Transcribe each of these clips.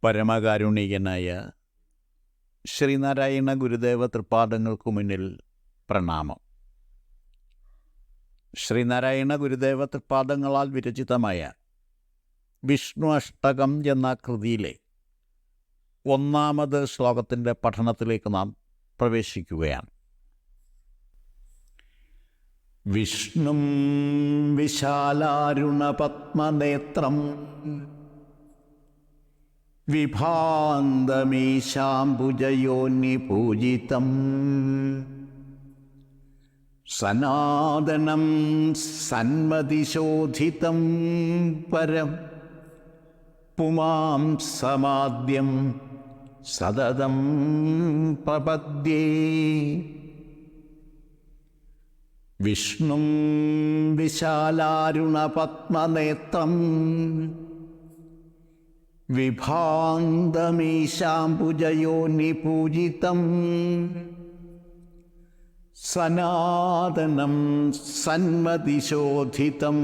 പരമകാരുണികനായ ശ്രീനാരായണ ഗുരുദേവ തൃപ്പാദങ്ങൾക്കു മുന്നിൽ പ്രണാമം. ശ്രീനാരായണ ഗുരുദേവ തൃപ്പാദങ്ങളാൽ വിരചിതമായ വിഷ്ണു അഷ്ടകം എന്ന കൃതിയിലെ 1 ശ്ലോകത്തിൻ്റെ പഠനത്തിലേക്ക് നാം പ്രവേശിക്കുകയാണ്. വിഷ്ണും വിശാലാരുണപത്മനേത്രം വിഭാന്തമീശാംബുജയോനിപൂജിതം സനാതനം സന്മതിശോധിതം പരം പുമാം സമാദ്യം സതതം പ്രപദ്യേ. വിഷ്ണും വിശാലാരുണപത്മനേത്രം വിഭാന്തമീശാംബുജയോനിപൂജിതം സനാതനം സന്മതിശോധിതം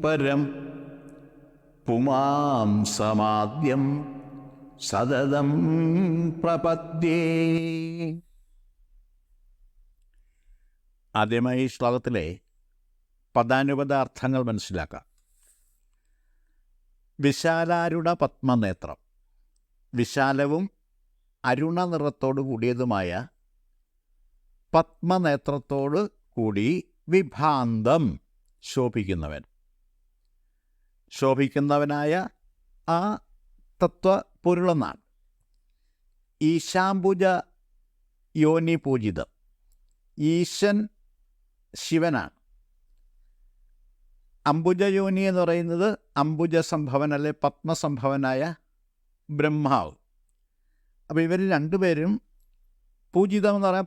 പരം പുമാം സമാദ്യം സതതം പ്രപദ്യേ. ആദ്യമായി ഈ ശ്ലോകത്തിലെ പദാനുപദ അർത്ഥങ്ങൾ മനസ്സിലാക്കാം. വിശാലാരുണ പത്മനേത്രം, വിശാലവും അരുണ നിറത്തോടു കൂടിയതുമായ പത്മനേത്രത്തോടു കൂടി വിഭാന്തം ശോഭിക്കുന്നവൻ, ശോഭിക്കുന്നവനായ ആ തത്വപൊരുളെന്നാണ്. ഈശാംബുജ യോനി പൂജിതം, ഈശൻ ശിവനാണ്. അംബുജയോനി എന്ന് പറയുന്നത് അംബുജ സംഭവൻ അല്ലെ പത്മസംഭവനായ ബ്രഹ്മാവ്. അപ്പോൾ ഇവർ രണ്ടുപേരും പൂജിതം എന്ന് പറയാൻ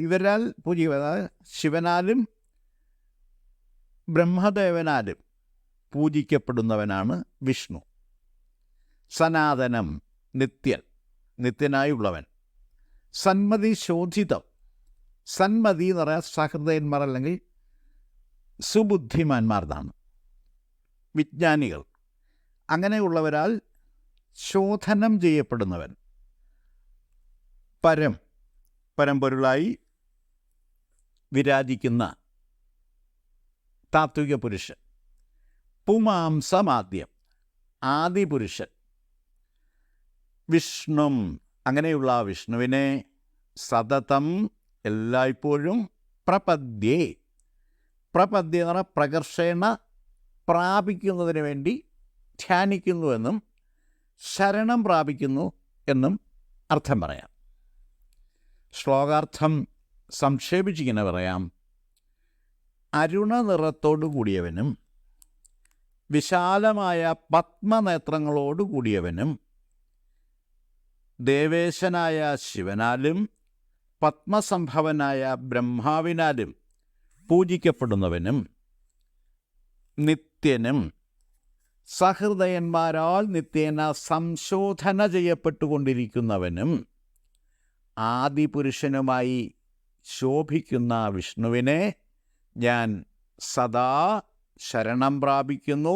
ഇവരാൽ പൂജിക്കുക, അതായത് ശിവനാലും ബ്രഹ്മദേവനാലും പൂജിക്കപ്പെടുന്നവനാണ് വിഷ്ണു. സനാതനം, നിത്യനായുള്ളവൻ. സന്മതി ശോധിതം, സന്മതി എന്ന് പറയാൻ സഹൃദയന്മാർ അല്ലെങ്കിൽ സുബുദ്ധിമാന്മാർന്നാണ്, വിജ്ഞാനികൾ. അങ്ങനെയുള്ളവരാൽ ശോധനം ചെയ്യപ്പെടുന്നവൻ. പരമ്പൊരുളായി വിരാജിക്കുന്ന താത്വിക പുരുഷൻ. പുമാംസമാദ്യം, ആദിപുരുഷൻ. വിഷ്ണും, അങ്ങനെയുള്ള വിഷ്ണുവിനെ സതതം, എല്ലായ്പ്പോഴും, പ്രപദ്യേ എന്ന് പറഞ്ഞാൽ പ്രകർഷേണ പ്രാപിക്കുന്നതിന് വേണ്ടി ധ്യാനിക്കുന്നുവെന്നും ശരണം പ്രാപിക്കുന്നു എന്നും അർത്ഥം പറയാം. ശ്ലോകാർത്ഥം സംക്ഷേപിച്ചിങ്ങനെ പറയാം. അരുണ നിറത്തോടു കൂടിയവനും വിശാലമായ പത്മനേത്രങ്ങളോടു കൂടിയവനും ദേവേശനായ ശിവനാലും പത്മസംഭവനായ ബ്രഹ്മാവിനാലും പൂജിക്കപ്പെടുന്നവനും നിത്യനും സഹൃദയന്മാരാൽ നിത്യേന സംശോധന ചെയ്യപ്പെട്ടുകൊണ്ടിരിക്കുന്നവനും ആദിപുരുഷനുമായി ശോഭിക്കുന്ന വിഷ്ണുവിനെ ഞാൻ സദാ ശരണം പ്രാപിക്കുന്നു,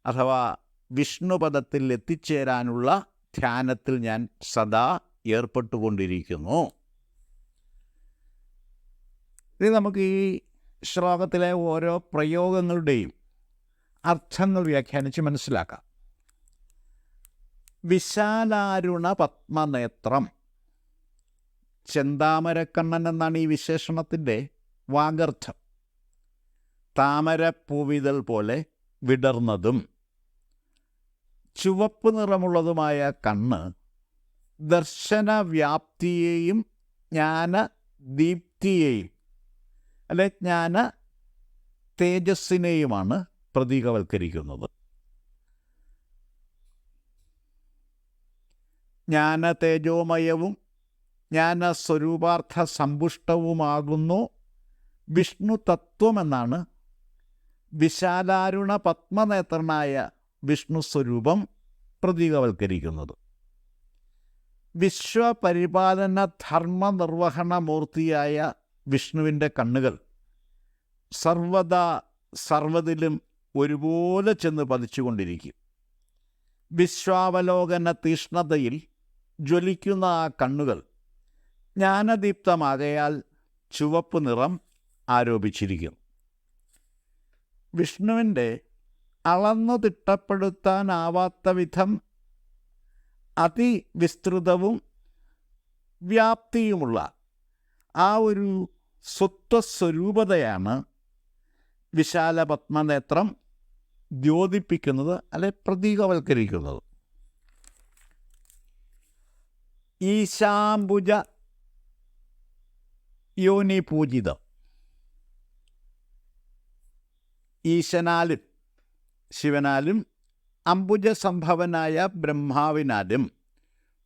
അഥവാ വിഷ്ണുപദത്തിൽ എത്തിച്ചേരാനുള്ള ധ്യാനത്തിൽ ഞാൻ സദാ ഏർപ്പെട്ടുകൊണ്ടിരിക്കുന്നു. ഇനി നമുക്ക് ഈ ശ്ലോകത്തിലെ ഓരോ പ്രയോഗങ്ങളുടെയും അർത്ഥങ്ങൾ വ്യാഖ്യാനിച്ച് മനസ്സിലാക്കാം. വിശാലാരുണ പത്മനേത്രം, ചെന്താമരക്കണ്ണൻ എന്നാണ് ഈ വിശേഷണത്തിൻ്റെ വാഗർത്ഥം. താമരപ്പൂവിതൾ പോലെ വിടർന്നതും ചുവപ്പ് നിറമുള്ളതുമായ കണ്ണ് ദർശനവ്യാപ്തിയെയും ജ്ഞാനദീപ്തിയെയും അല്ലെ ജ്ഞാന തേജസ്സിനെയുമാണ് പ്രതീകവൽക്കരിക്കുന്നത്. ജ്ഞാന തേജോമയവും ജ്ഞാനസ്വരൂപാർത്ഥ സമ്പുഷ്ടവുമാകുന്നു വിഷ്ണു തത്വമെന്നാണ് വിശാലാരുണ പത്മനേത്രനായ വിഷ്ണു സ്വരൂപം പ്രതീകവൽക്കരിക്കുന്നത്. വിശ്വപരിപാലന ധർമ്മ നിർവഹണ മൂർത്തിയായ വിഷ്ണുവിൻ്റെ കണ്ണുകൾ സർവദാ സർവ്വതിലും ഒരുപോലെ ചെന്ന് പതിച്ചുകൊണ്ടിരിക്കും. വിശ്വാവലോകന തീഷ്ണതയിൽ ജ്വലിക്കുന്ന ആ കണ്ണുകൾ ജ്ഞാനദീപ്തമാകയാൽ ചുവപ്പ് നിറം ആരോപിച്ചിരിക്കുന്നു. വിഷ്ണുവിൻ്റെ അളന്നു തിട്ടപ്പെടുത്താനാവാത്ത വിധം അതിവിസ്തൃതവും വ്യാപ്തിയുമുള്ള ആ ഒരു സ്വത്വസ്വരൂപതയാണ് വിശാല പത്മനേത്രം ദ്യോതിപ്പിക്കുന്നത്, അല്ലെ പ്രതീകവൽക്കരിക്കുന്നത്. ഈശാംബുജ യോനി പൂജിതം. ഈശനാലും ശിവനാലും അംബുജസംഭവനായ ബ്രഹ്മാവിനാലും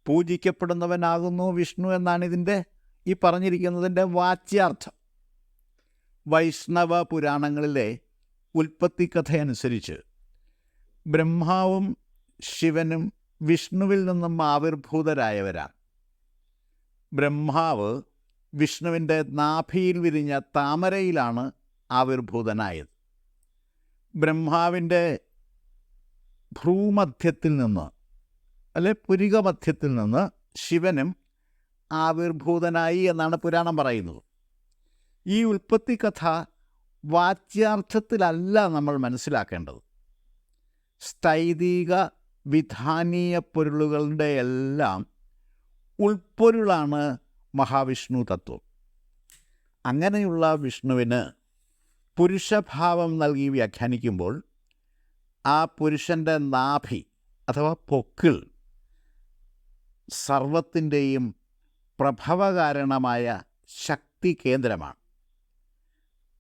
പൂജിക്കപ്പെടുന്നവനാകുന്നു വിഷ്ണു എന്നാണ് ഇതിൻ്റെ ഈ പറഞ്ഞിരിക്കുന്നതിൻ്റെ വാച്യാർത്ഥം. വൈഷ്ണവ പുരാണങ്ങളിലെ ഉൽപ്പത്തി കഥയനുസരിച്ച് ബ്രഹ്മാവും ശിവനും വിഷ്ണുവിൽ നിന്നും ആവിർഭൂതരായവരാണ്. ബ്രഹ്മാവ് വിഷ്ണുവിൻ്റെ നാഭിയിൽ വിരിഞ്ഞ താമരയിലാണ് ആവിർഭൂതനായത്. ബ്രഹ്മാവിൻ്റെ ഭ്രൂമധ്യത്തിൽ നിന്ന്, അല്ലെ പുരികമധ്യത്തിൽ നിന്ന് ശിവനും ആവിർഭൂതനായി എന്നാണ് പുരാണം പറയുന്നത്. ഈ ഉൽപ്പത്തി കഥ വാച്യാർത്ഥത്തിലല്ല നമ്മൾ മനസ്സിലാക്കേണ്ടത്. സ്ഥൈതിക വിധാനീയ പൊരുളുകളുടെ എല്ലാം ഉൾപ്പൊരുളാണ് മഹാവിഷ്ണു തത്വം. അങ്ങനെയുള്ള വിഷ്ണുവിന് പുരുഷഭാവം നൽകി വ്യാഖ്യാനിക്കുമ്പോൾ ആ പുരുഷൻ്റെ നാഭി അഥവാ പൊക്കിൾ സർവത്തിൻ്റെയും പ്രഭവകാരണമായ ശക്തി കേന്ദ്രമാണ്.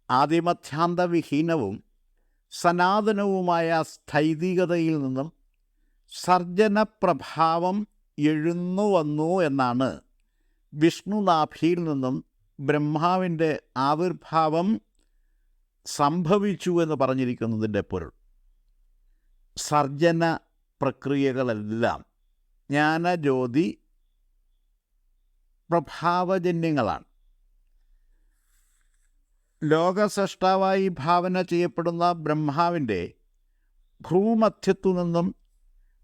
ആദിമധ്യാന്തവിഹീനവും സനാതനവുമായ സ്ഥൈതികതയിൽ നിന്നും സർജനപ്രഭാവം എഴുന്നുവന്നു എന്നാണ് വിഷ്ണുനാഭിയിൽ നിന്നും ബ്രഹ്മാവിൻ്റെ ആവിർഭാവം സംഭവിച്ചു എന്ന് പറഞ്ഞിരിക്കുന്നതിൻ്റെ പൊരുൾ. സർജന പ്രക്രിയകളെല്ലാം ജ്ഞാനജ്യോതി പ്രഭാവജന്യങ്ങളാണ്. ലോകസ്രഷ്ടാവായി ഭാവന ചെയ്യപ്പെടുന്ന ബ്രഹ്മാവിൻ്റെ ഭ്രൂമധ്യത്തു നിന്നും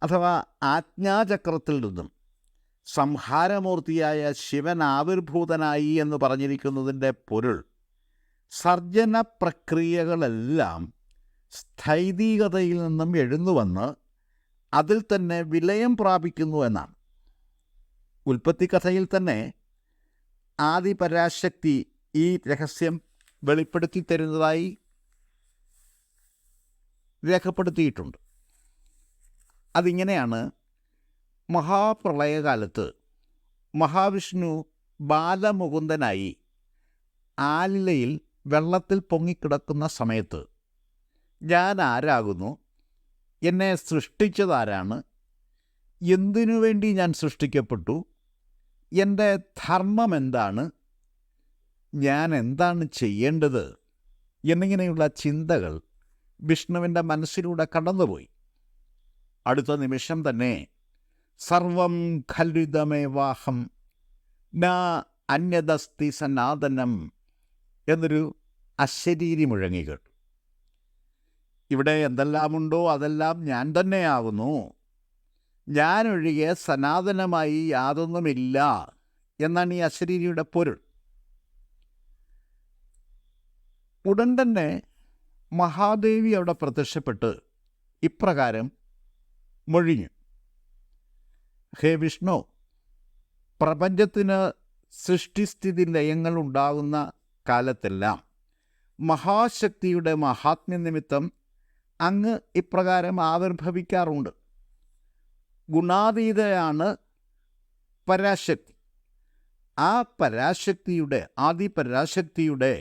അഥവാ ആജ്ഞാചക്രത്തിൽ നിന്നും സംഹാരമൂർത്തിയായ ശിവൻ ആവിർഭൂതനായി എന്ന് പറഞ്ഞിരിക്കുന്നതിൻ്റെ പൊരുൾ സർജന പ്രക്രിയകളെല്ലാം സ്ഥൈതികതയിൽ നിന്നും എഴുന്നുവന്ന് അതിൽ തന്നെ വിലയം പ്രാപിക്കുന്നു എന്നാണ്. ഉൽപ്പത്തി കഥയിൽ തന്നെ ആദിപരാശക്തി ഈ രഹസ്യം വെളിപ്പെടുത്തി തരുന്നതായി രേഖപ്പെടുത്തിയിട്ടുണ്ട്. അതിങ്ങനെയാണ്: മഹാപ്രളയകാലത്ത് മഹാവിഷ്ണു ബാലമുകുന്ദനായി ആലിലയിൽ വെള്ളത്തിൽ പൊങ്ങിക്കിടക്കുന്ന സമയത്ത് ഞാൻ ആരാകുന്നു, എന്നെ സൃഷ്ടിച്ചതാരാണ്, എന്തിനു വേണ്ടി ഞാൻ സൃഷ്ടിക്കപ്പെട്ടു, എൻ്റെ ധർമ്മം എന്താണ്, ഞാൻ എന്താണ് ചെയ്യേണ്ടത് എന്നിങ്ങനെയുള്ള ചിന്തകൾ വിഷ്ണുവിൻ്റെ മനസ്സിലൂടെ കടന്നുപോയി. അടുത്ത നിമിഷം തന്നെ സർവം ഖല്വിതമേവാഹം ന അന്യദസ്തി സനാതനം എന്നൊരു അശരീരി മുഴങ്ങി കേട്ടു. ഇവിടെ എന്തെല്ലാമുണ്ടോ അതെല്ലാം ഞാൻ തന്നെയാകുന്നു, ഞാനൊഴികെ സനാതനമായി യാതൊന്നുമില്ല എന്നാണ് ഈ അശരീരിയുടെ പൊരുൾ. ഉടൻ തന്നെ മഹാദേവി അവിടെ പ്രത്യക്ഷപ്പെട്ട് ഇപ്രകാരം മൊഴിഞ്ഞു: ഹേ വിഷ്ണു, പ്രപഞ്ചത്തിന് സൃഷ്ടിസ്ഥിതി ലയങ്ങൾ ഉണ്ടാകുന്ന കാലത്തെല്ലാം മഹാശക്തിയുടെ മഹാത്മ്യനിമിത്തം അങ്ങ് ഇപ്രകാരം ആവിർഭവിക്കാറുണ്ട്. ഗുണാതീതയാണ് പരാശക്തി. ആ പരാശക്തിയുടെ ആദിപരാശക്തിയുടെ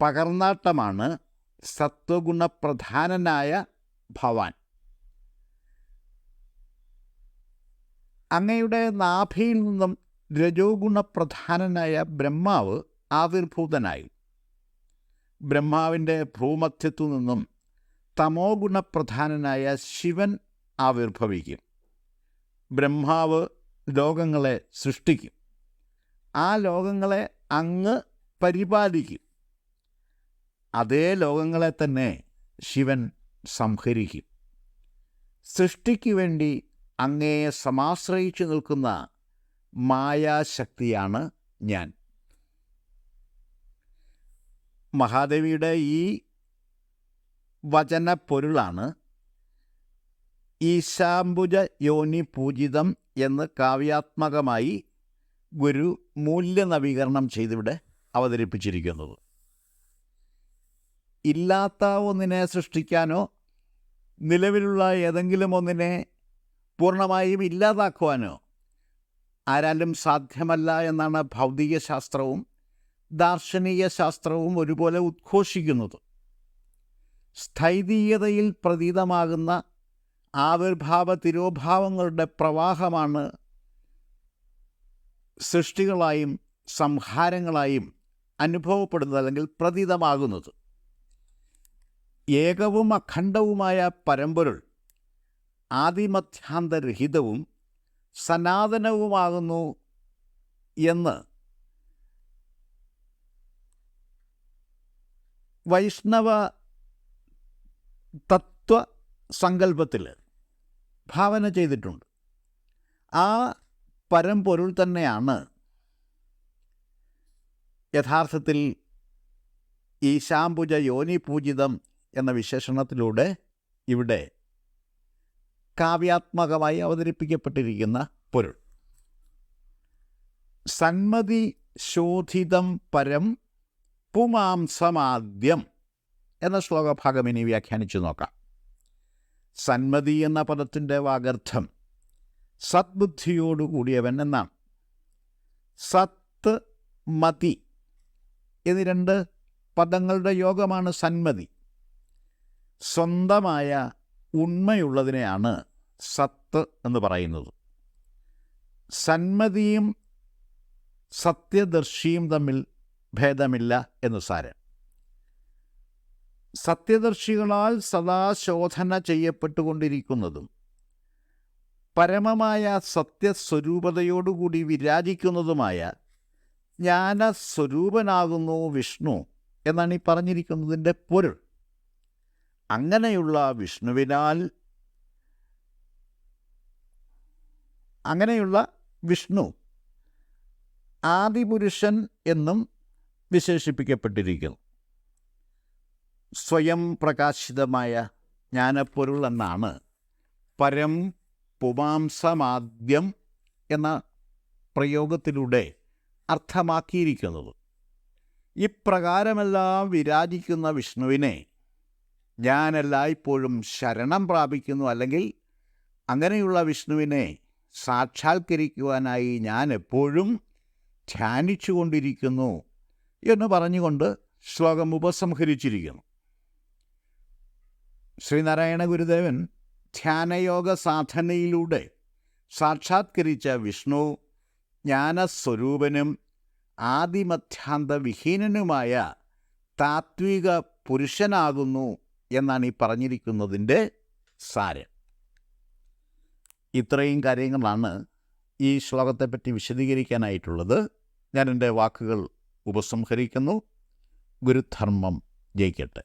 പകർന്നാട്ടമാണ് സത്വഗുണപ്രധാനനായ ഭവാൻ. അങ്ങയുടെ നാഭിയിൽ നിന്നും രജോ ഗുണപ്രധാനനായ ബ്രഹ്മാവ് ആവിർഭൂതനായി. ബ്രഹ്മാവിൻ്റെ ഭൂമധ്യത്തു നിന്നും തമോ ഗുണപ്രധാനനായ ശിവൻ ആവിർഭവിക്കും. ബ്രഹ്മാവ് ലോകങ്ങളെ സൃഷ്ടിക്കും. ആ ലോകങ്ങളെ അങ്ങ് പരിപാലിക്കും. അതേ ലോകങ്ങളെ തന്നെ ശിവൻ സംഹരിക്കും. സൃഷ്ടിക്ക് വേണ്ടി അങ്ങയെ സമാശ്രയിച്ചു നിൽക്കുന്ന മായാശക്തിയാണ് ഞാൻ. മഹാദേവിയുടെ ഈ വചനപ്പൊരുളാണ് ഈശാംബുജ യോനി പൂജിതം എന്ന് കാവ്യാത്മകമായി ഗുരു മൂല്യനവീകരണം ചെയ്തിവിടെ അവതരിപ്പിച്ചിരിക്കുന്നത്. ഇല്ലാത്ത ഒന്നിനെ സൃഷ്ടിക്കാനോ നിലവിലുള്ള ഏതെങ്കിലും ഒന്നിനെ പൂർണ്ണമായും ഇല്ലാതാക്കുവാനോ ആരാലും സാധ്യമല്ല എന്നാണ് ഭൗതിക ശാസ്ത്രവും ദാർശനിക ശാസ്ത്രവും ഒരുപോലെ ഉദ്ഘോഷിക്കുന്നത്. സ്ഥൈതീയതയിൽ പ്രതീതമാകുന്ന ആവിർഭാവ തിരോഭാവങ്ങളുടെ പ്രവാഹമാണ് സൃഷ്ടികളായും സംഹാരങ്ങളായും അനുഭവപ്പെടുന്നത് അല്ലെങ്കിൽ പ്രതീതമാകുന്നത്. ഏകവും അഖണ്ഡവുമായ പരമ്പൊരുൾ ആദിമധ്യാന്തരഹിതവും സനാതനവുമാകുന്നു എന്ന് വൈഷ്ണവ തത്വസങ്കല്പത്തിൽ ഭാവന ചെയ്തിട്ടുണ്ട്. ആ പരമ്പൊരുൾ തന്നെയാണ് യഥാർത്ഥത്തിൽ ഈശാംബുജ യോനി പൂജിതം എന്ന വിശേഷണത്തിലൂടെ ഇവിടെ കാവ്യാത്മകമായി അവതരിപ്പിക്കപ്പെട്ടിരിക്കുന്ന പൊരുൾ. സന്മതി ശോധിതം പരം പുമാംസമാദ്യം എന്ന ശ്ലോകഭാഗം ഇനി വ്യാഖ്യാനിച്ചു നോക്കാം. സന്മതി എന്ന പദത്തിൻ്റെ വാഗർത്ഥം സദ്ബുദ്ധിയോടുകൂടിയവൻ എന്നാണ്. സത്ത് മതി എന്നീ രണ്ട് പദങ്ങളുടെ യോഗമാണ് സന്മതി. സ്വന്തമായ ഉണ്മയുള്ളതിനെയാണ് സത്ത് എന്ന് പറയുന്നത്. സന്മതിയും സത്യദർശിയും തമ്മിൽ ഭേദമില്ല എന്ന് സാരം. സത്യദർശികളാൽ സദാ ശോധന ചെയ്യപ്പെട്ടുകൊണ്ടിരിക്കുന്നതും പരമമായ സത്യസ്വരൂപതയോടുകൂടി വിരാജിക്കുന്നതുമായ ജ്ഞാനസ്വരൂപനാകുന്നു വിഷ്ണു എന്നാണ് ഈ പറഞ്ഞിരിക്കുന്നതിൻ്റെ പൊരുൾ. അങ്ങനെയുള്ള വിഷ്ണു ആദിപുരുഷൻ എന്നും വിശേഷിപ്പിക്കപ്പെട്ടിരിക്കുന്നു. സ്വയം പ്രകാശിതമായ ജ്ഞാനപ്പൊരുൾ എന്നാണ് പരം പുമാംസമാദ്യം എന്ന പ്രയോഗത്തിലൂടെ അർത്ഥമാക്കിയിരിക്കുന്നത്. ഇപ്രകാരമെല്ലാം വിരാജിക്കുന്ന വിഷ്ണുവിനെ ഞാൻ എല്ലായ്പ്പോഴും ശരണം പ്രാപിക്കുന്നു, അല്ലെങ്കിൽ അങ്ങനെയുള്ള വിഷ്ണുവിനെ സാക്ഷാത്കരിക്കുവാനായി ഞാൻ എപ്പോഴും ധ്യാനിച്ചു കൊണ്ടിരിക്കുന്നു എന്ന് പറഞ്ഞുകൊണ്ട് ശ്ലോകം ഉപസംഹരിച്ചിരിക്കുന്നു. ശ്രീനാരായണ ഗുരുദേവൻ ധ്യാനയോഗ സാധനയിലൂടെ സാക്ഷാത്കരിച്ച വിഷ്ണു ജ്ഞാനസ്വരൂപനും ആദിമധ്യാന്തവിഹീനനുമായ താത്വിക പുരുഷനാകുന്നു എന്നാണ് ഈ പറഞ്ഞിരിക്കുന്നതിൻ്റെ സാരം. ഇത്രയും കാര്യങ്ങളാണ് ഈ ശ്ലോകത്തെപ്പറ്റി വിശദീകരിക്കാനായിട്ടുള്ളത്. ഞാൻ എൻ്റെ വാക്കുകൾ ഉപസംഹരിക്കുന്നു. ഗുരുധർമ്മം ജയിക്കട്ടെ.